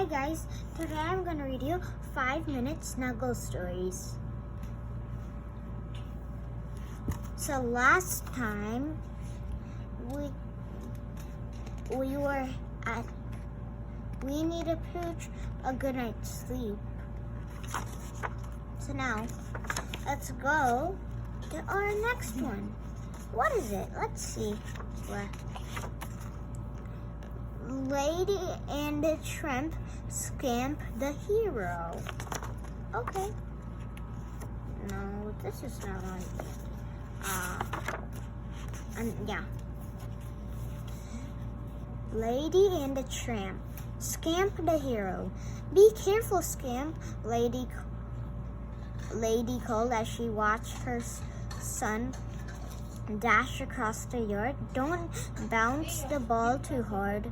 guys, today I'm going to read you 5-minute Snuggle stories. So last time we need a pooch a good night's sleep. So now let's go to our next one. What is it? Let's see. Lady and the Tramp Scamp the Hero. Okay. No, this is not on. Yeah. Lady and the Tramp Scamp the Hero. Be careful, Scamp, Lady called as she watched her son dash across the yard. Don't bounce the ball too hard.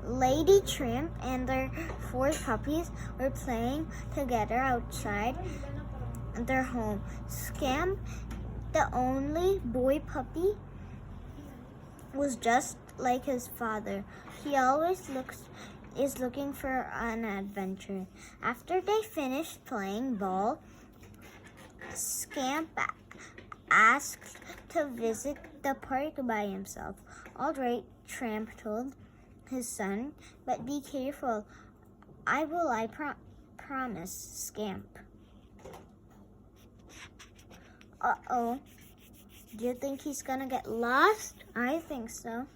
Lady Tramp and their 4 puppies were playing together outside their home. Scamp, the only boy puppy, was just like his father. He always is looking for an adventure. After they finished playing ball, Scamp asked to visit the park by himself. All right, Tramp told his son, but be careful. I promise, Scamp. Uh-oh. Do you think he's gonna get lost? I think so.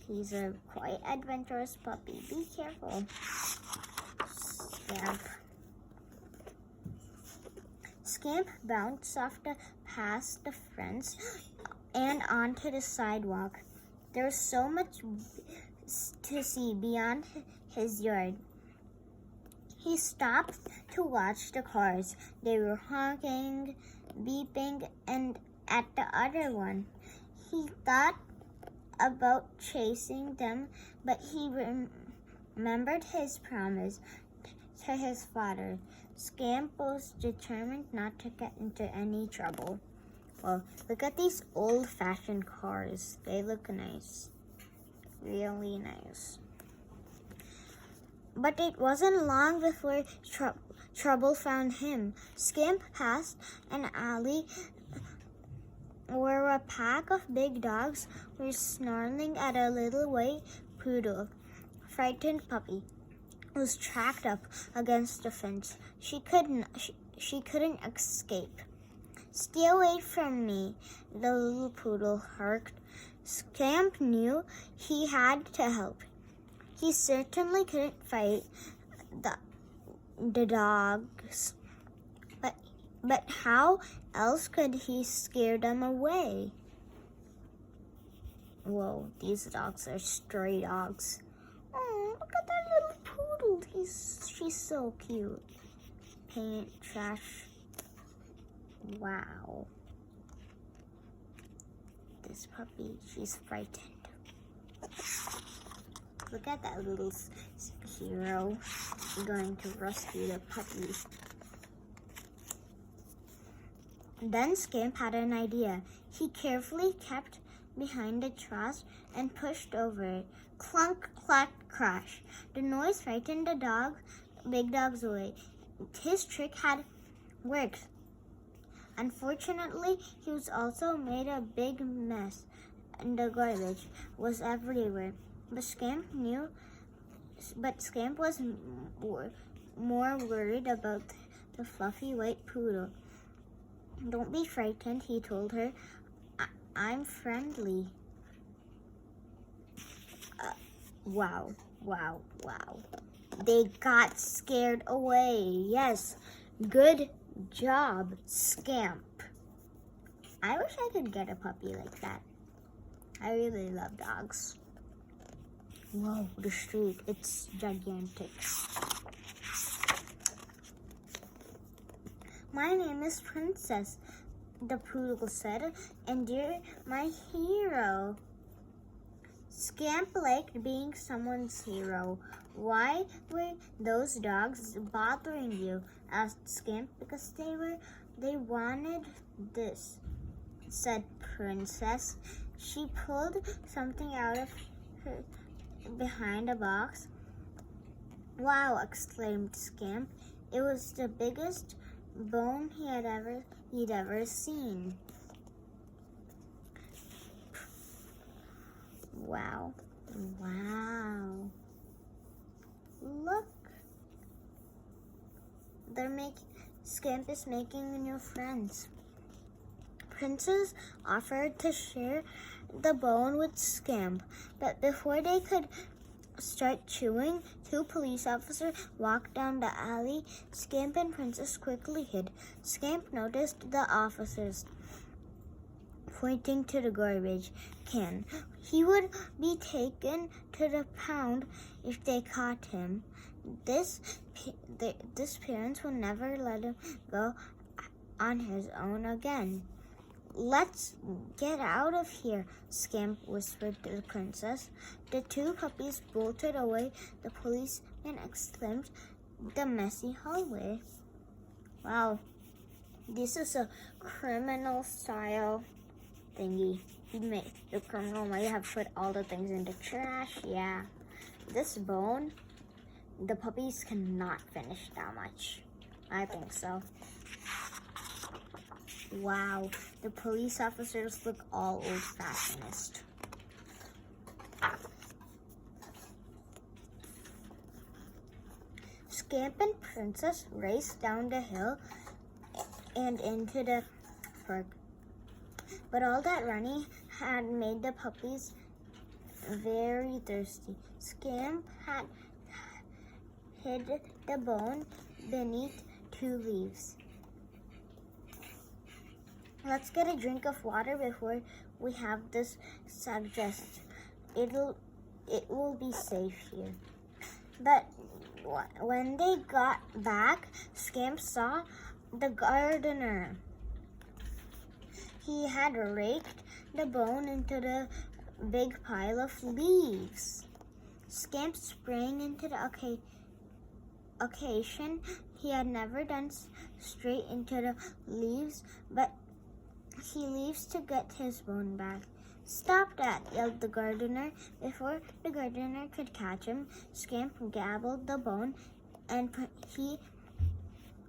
He's a quite adventurous puppy. Be careful, Scamp. Scamp bounced off past the fence and onto the sidewalk. There was so much to see beyond his yard. He stopped to watch the cars. They were honking, beeping, and at the other one. He thought about chasing them, but he remembered his promise to his father. Scamp was determined not to get into any trouble. Well, look at these old-fashioned cars. They look nice. Really nice. But it wasn't long before trouble found him. Scamp passed an alley where a pack of big dogs were snarling at a little white poodle. Frightened puppy was tracked up against the fence. She couldn't escape. Stay away from me, the little poodle barked. Scamp knew he had to help. He certainly couldn't fight the dogs, but how else could he scare them away? Whoa, these dogs are stray dogs. Oh, look at that little poodle. She's so cute. Paint, trash. Wow. This puppy, she's frightened. Look at that little hero going to rescue the puppy. Then Scamp had an idea. He carefully kept behind the truss and pushed over it. Clunk, clack, crash. The noise frightened the big dogs away. His trick had worked. Unfortunately, he was also made a big mess, and the garbage was everywhere. But Scamp was more worried about the fluffy white poodle. Don't be frightened, he told her. I'm friendly. Wow. They got scared away. Yes, good job, Scamp. I wish I could get a puppy like that. I really love dogs. Whoa, the street, it's gigantic. My name is Princess, the poodle said, and you're my hero. Scamp liked being someone's hero. Why were those dogs bothering you? Asked Scamp. Because they wanted this, said Princess. She pulled something out of her behind a box Wow, exclaimed Scamp. It was the biggest bone he'd ever seen. Wow. Wow. Look. Scamp is making new friends. Princess offered to share the bone with Scamp, but before they could start chewing, two police officers walked down the alley. Scamp and Princess quickly hid. Scamp noticed the officers pointing to the garbage can. He would be taken to the pound if they caught him. This parents will never let him go on his own again. Let's get out of here, Scamp whispered to the princess. The two puppies bolted away. The policeman exclaimed, "The messy hallway." Wow, this is a criminal style thingy. The criminal might have put all the things in the trash. Yeah, this bone, the puppies cannot finish that much. I think so. Wow, the police officers look all old-fashioned. Scamp and Princess raced down the hill and into the park. But all that running had made the puppies very thirsty. Scamp had hid the bone beneath two leaves. Let's get a drink of water before we have this digest. It will be safe here. But when they got back, Scamp saw the gardener. He had raked the bone into the big pile of leaves. Scamp sprang into the occasion. He had never done straight into the leaves, but he leaves to get his bone back. "Stop that!" yelled the gardener. Before the gardener could catch him, Scamp gobbled the bone, and he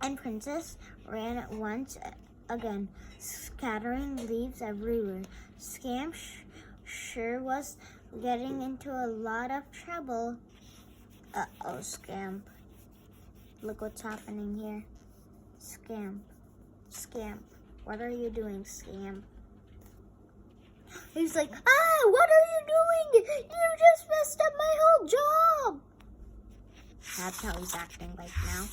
and Princess ran at once again, scattering leaves everywhere. Scamp sure was getting into a lot of trouble. Uh-oh, Scamp. Look what's happening here. Scamp. What are you doing, Scamp? He's like, what are you doing? You just messed up my whole job. That's how he's acting right now.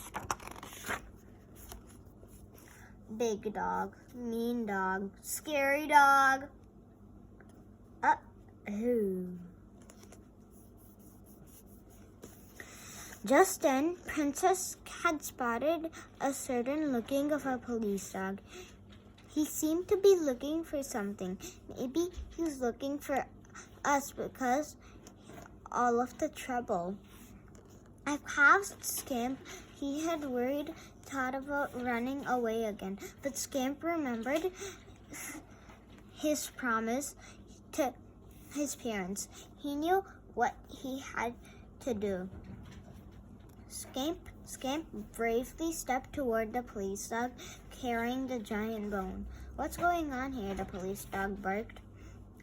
Big dog, mean dog, scary dog. Just then, Princess had spotted a certain looking of a police dog. He seemed to be looking for something. Maybe he was looking for us because all of the trouble. I passed Scamp. He had thought about running away again. But Scamp remembered his promise to his parents. He knew what he had to do. Scamp bravely stepped toward the police dog, carrying the giant bone. "What's going on here?" the police dog barked.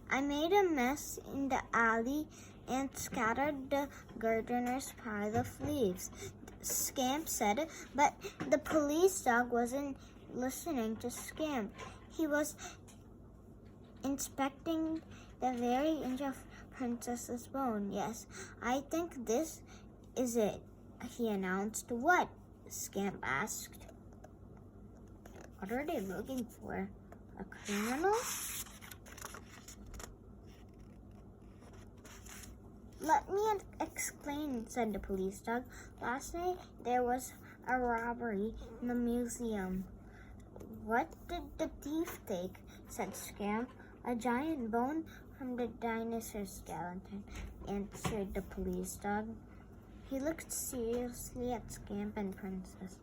"I made a mess in the alley and scattered the gardener's pile of leaves," Scamp said, but the police dog wasn't listening to Scamp. He was inspecting the very inch of Princess's bone. "Yes, I think this is it," he announced. "What?" Scamp asked. What are they looking for? A criminal? "Let me explain," said the police dog. "Last night there was a robbery in the museum." "What did the thief take?" said Scamp. "A giant bone from the dinosaur skeleton," answered the police dog. He looked seriously at Scamp and Princess.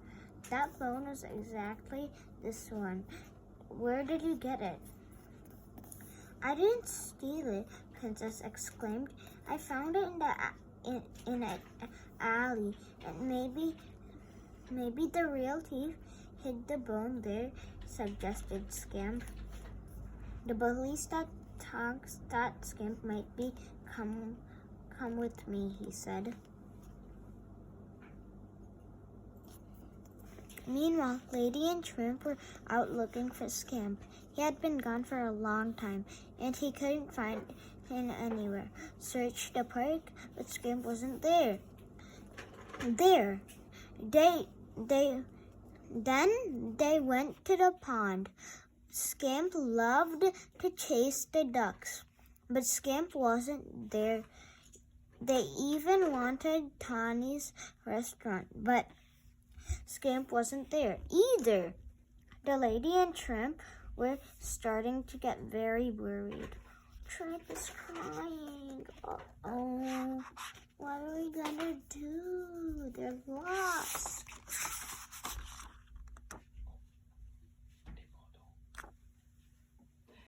"That bone was exactly this one. Where did you get it?" "I didn't steal it," Princess exclaimed. "I found it in the in an alley, and maybe the real thief hid the bone there, suggested Scamp. The police thought Scamp might be come with me, he said. Meanwhile, Lady and Tramp were out looking for Scamp. He had been gone for a long time, and he couldn't find him anywhere. Searched the park, but Scamp wasn't there. Then they went to the pond. Scamp loved to chase the ducks, but Scamp wasn't there. They even wanted Tawny's restaurant, but Scamp wasn't there either. The Lady and Tramp were starting to get very worried. Tramp is crying. Uh-oh. What are we gonna do? There's lots